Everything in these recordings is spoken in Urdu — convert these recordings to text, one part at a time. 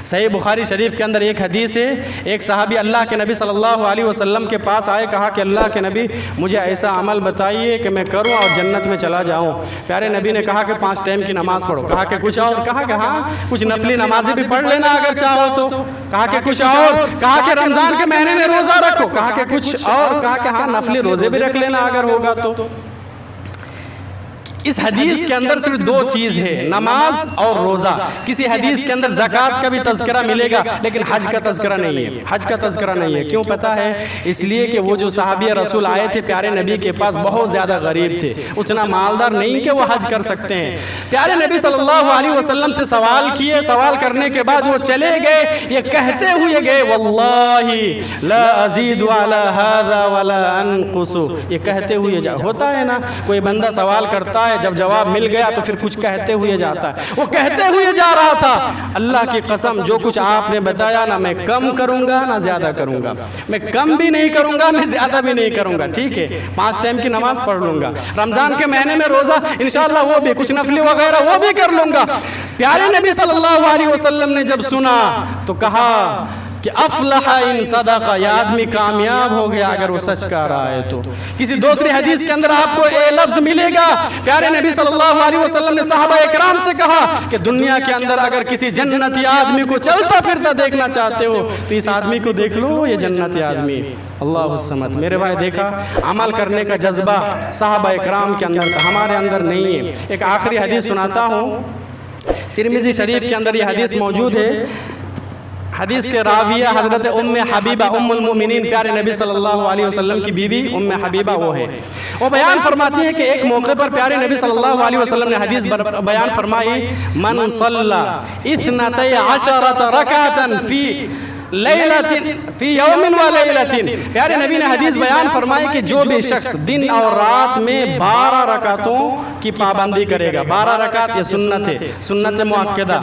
صحیح بخاری شریف کے اندر ایک حدیث ہے، ایک صحابی اللہ کے نبی صلی اللہ علیہ وسلم کے پاس آئے، کہا کہ اللہ کے نبی مجھے ایسا عمل بتائیے کہ میں کروں اور جنت میں چلا جاؤں۔ پیارے نبی نے کہا کہ 5 ٹائم کی نماز پڑھو۔ کہا کہ کچھ اور؟ کہا کہ ہاں کچھ نفلی نمازیں بھی پڑھ لینا اگر چاہو تو۔ کہا کہ کچھ اور؟ کہا کہ رمضان کے مہینے میں روزہ رکھو۔ کہا کہ کچھ اور؟ کہا کہ ہاں نفلی روزے بھی رکھ لینا اگر ہوگا تو۔ اس حدیث کے اندر صرف 2 چیز ہے، نماز اور روزہ۔ کسی حدیث کے اندر زکوٰۃ کا بھی تذکرہ ملے گا لیکن حج کا تذکرہ نہیں ہے، حج کا تذکرہ نہیں ہے۔ کیوں پتہ ہے؟ اس لیے کہ وہ جو صحابی رسول آئے تھے پیارے نبی کے پاس بہت زیادہ غریب تھے، اتنا مالدار نہیں کہ وہ حج کر سکتے ہیں۔ پیارے نبی صلی اللہ علیہ وسلم سے سوال کیے، سوال کرنے کے بعد وہ چلے گئے، یہ کہتے ہوئے گئے واللہ لا ازید علی ھذا ولا انقص۔ یہ کہتے ہوئے ہوتا ہے نا، کوئی بندہ سوال کرتا ہے، جب جواب مل گیا تو پھر کچھ کہتے ہوئے جاتا ہے۔ وہ کہتے ہوئے جا رہا تھا اللہ کی قسم جو کچھ آپ نے بتایا نہ میں کم کروں گا نہ زیادہ کروں گا، میں کم بھی نہیں کروں گا میں زیادہ بھی نہیں کروں گا، ٹھیک ہے 5 ٹائم کی نماز پڑھ لوں گا، رمضان کے مہینے میں روزہ انشاءاللہ وہ بھی، کچھ نفلی وغیرہ وہ بھی کر لوں گا۔ پیارے نبی صلی اللہ علیہ وسلم نے جب سنا تو کہا کہ افلح ان صدق، یہ آدمی کامیاب ہو گیا اگر وہ سچ کہہ رہا ہے تو۔ کسی دوسری حدیث کے اندر آپ کو یہ لفظ ملے گا، پیارے نبی صلی اللہ علیہ وسلم نے صحابہ اکرام سے کہا کہ دنیا کے اندر اگر کسی جنتی آدمی کو چلتا پھرتا دیکھنا چاہتے ہو تو اس آدمی کو دیکھ لو، یہ جنتی آدمی اللہ الصمد۔ میرے بھائی دیکھا عمل کرنے کا جذبہ صحابہ اکرام کے اندر تھا، ہمارے اندر نہیں ہے۔ ایک آخری حدیث سناتا ہوں، ترمذی شریف کے اندر یہ حدیث موجود ہے۔ حدیث کے راویہ حضرت ام حبیبہ ام المؤمنین پیارے نبی صلی اللہ علیہ وسلم کی بیوی ام حبیبہ وہ ہے۔ وہ بیان فرماتی ہے کہ ایک موقع پر پیارے نبی صلی اللہ علیہ وسلم نے حدیث بیان فرمائی من صلی 12 رکعۃ فی لیلۃ فی یوم و لیلۃ۔ پیارے نبی نے حدیث بیان فرمائی کہ جو بھی شخص دن اور رات میں 12 رکعتوں کی پابندی کرے گا، 12 رکعت یہ سنت ہے، سنت مؤکدہ،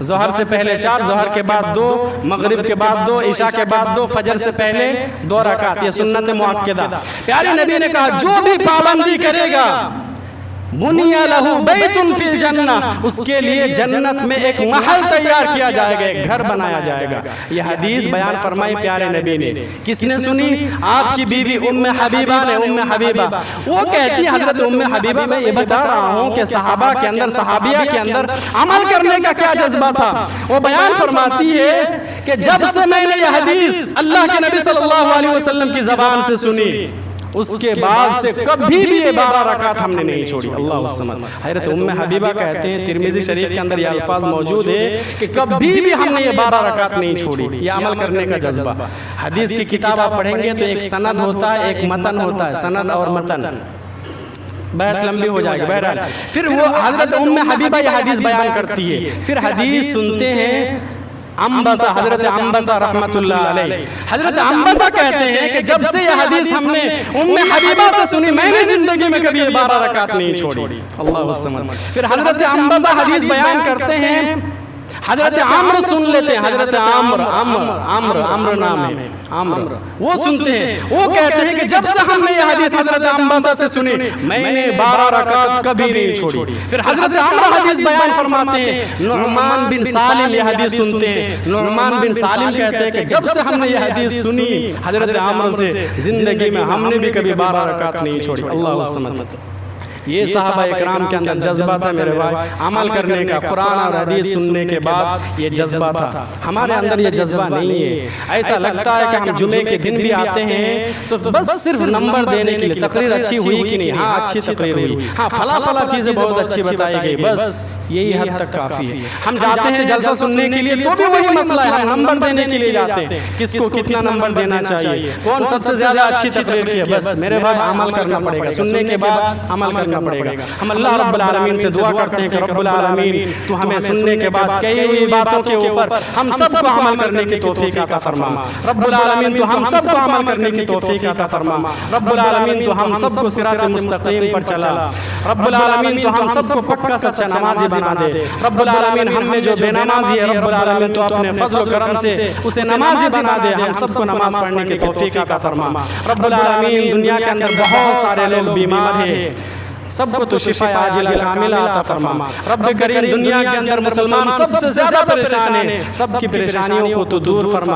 ظہر سے پہلے 4، ظہر کے بعد 2، مغرب کے بعد 2، عشاء کے بعد 2، فجر سے پہلے 2 رکعت، یہ سنت مؤکدہ۔ پیارے نبی نے کہا جو بھی پابندی کرے گا بنی لہ بیت فی الجنہ، اس کے لیے جنت میں ایک محل تیار کیا جائے گا، ایک گھر بنایا جائے گا۔ یہ حدیث بیان فرمائی پیارے نبی نے، کس نے سنی؟ آپ کی بیوی ام حبیبہ نے۔ ام حبیبہ وہ کہتی حضرت ام حبیبہ میں یہ بتا رہا ہوں کہ صحابہ کے اندر، صحابیہ کے اندر عمل کرنے کا کیا جذبہ تھا۔ وہ بیان فرماتی ہے کہ جب سے میں نے یہ حدیث اللہ کے نبی صلی اللہ علیہ وسلم کی زبان سے سنی اس کے بعد سے کبھی بھی یہ 12 رکعت ہم نے نہیں چھوڑی، اللہ الصمد۔ حضرت ام حبیبہ کہتے ہیں ترمذی شریف کے اندر یہ الفاظ موجود ہے کہ کبھی بھی ہم نے یہ 12 رکعت نہیں چھوڑی، یہ عمل کرنے کا جذبہ۔ حدیث کی کتاب آپ پڑھیں گے تو ایک سند ہوتا ہے، ایک متن ہوتا ہے، سند اور متن، بحث لمبی ہو جائے گی بہرحال۔ پھر وہ حضرت ام حبیبہ یہ حدیث بیان کرتی ہے، پھر حدیث سنتے ہیں عنبسہ، حضرت عنبسہ رحمت اللہ علیہ۔ حضرت عنبسہ کہتے ہیں کہ جب سے یہ حدیث ہم نے ام حبیبہ سے سنی میں نے زندگی میں کبھی 12 رکعت نہیں چھوڑی، اللہ الصمد۔ پھر حضرت عنبسہ حدیث بیان کرتے ہیں، حضرت عمرو سن لیتے ہیں، حضرت عمرو نام ہے، عمرو وہ سنتے ہیں، وہ کہتے ہیں کہ جب سے ہم نے یہ حدیث حضرت عنبسہ سے سنی میں نے 12 رکعت کبھی نہیں چھوڑی۔ پھر حضرت عمرو حدیث بیان فرماتے ہیں، نعمان بن سالم یہ حدیث سنتے ہیں، نعمان بن سالم کہتے ہیں کہ جب سے ہم نے یہ حدیث سنی حضرت عمرو سے زندگی میں ہم نے بھی کبھی 12 رکعت نہیں چھوڑی، اللہ الصمد۔ یہ صحابہ اکرام کے اندر جذبہ تھا میرے بھائی، عمل کرنے کا، قرآن اور حدیث سننے کے بعد یہ جذبہ تھا۔ ہمارے اندر یہ جذبہ نہیں ہے، ایسا لگتا ہے کہ ہم جمعے کے دن بھی آتے ہیں تو بس صرف نمبر دینے کے لیے، تقریر اچھی ہوئی کہ نہیں، ہاں اچھی تقریر ہوئی، ہاں فلاں چیزیں بہت اچھی بتائی گئی، بس یہی حد تک کافی ہے۔ ہم جاتے ہیں جلسہ سننے کے لیے تو بھی وہی مسئلہ ہے، ہم نمبر دینے کے لیے جاتے ہیں، کس کو کتنا نمبر دینا چاہیے، کون سب سے زیادہ اچھی تقریر کی ہے، بس میرے بھائی عمل کرنا پڑے گا، سننے کے بعد عمل کرنا پڑے گا۔ ہم اللہ رب العالمین سے دعا کرتے ہیں کہ رب العالمین تو ہمیں سننے کے بعد کئی ہوئی باتوں کے اوپر ہم سب کو عمل کرنے کی توفیق عطا فرما، رب العالمین تو ہم سب کو عمل کرنے کی توفیق عطا فرما، رب العالمین تو ہم سب کو صراط مستقیم پر چلا، رب العالمین تو ہم سب کو پکا سچا نمازی بنا دے، رب العالمین ہم میں جو بے نمازی ہے رب العالمین تو اپنے فضل و کرم سے اسے نمازی بنا دے، ہم سب کو نماز پڑھنے کی توفیق عطا فرما، رب العالمین دنیا کے اندر بہت سارے لوگ بیمار ہیں، سب کو تو شفا عاجلہ کاملہ عطا فرما۔ رب کریم دنیا کے اندر مسلمان سب سے زیادہ پریشان ہیں، سب کی پریشانیوں کو تو دور فرما۔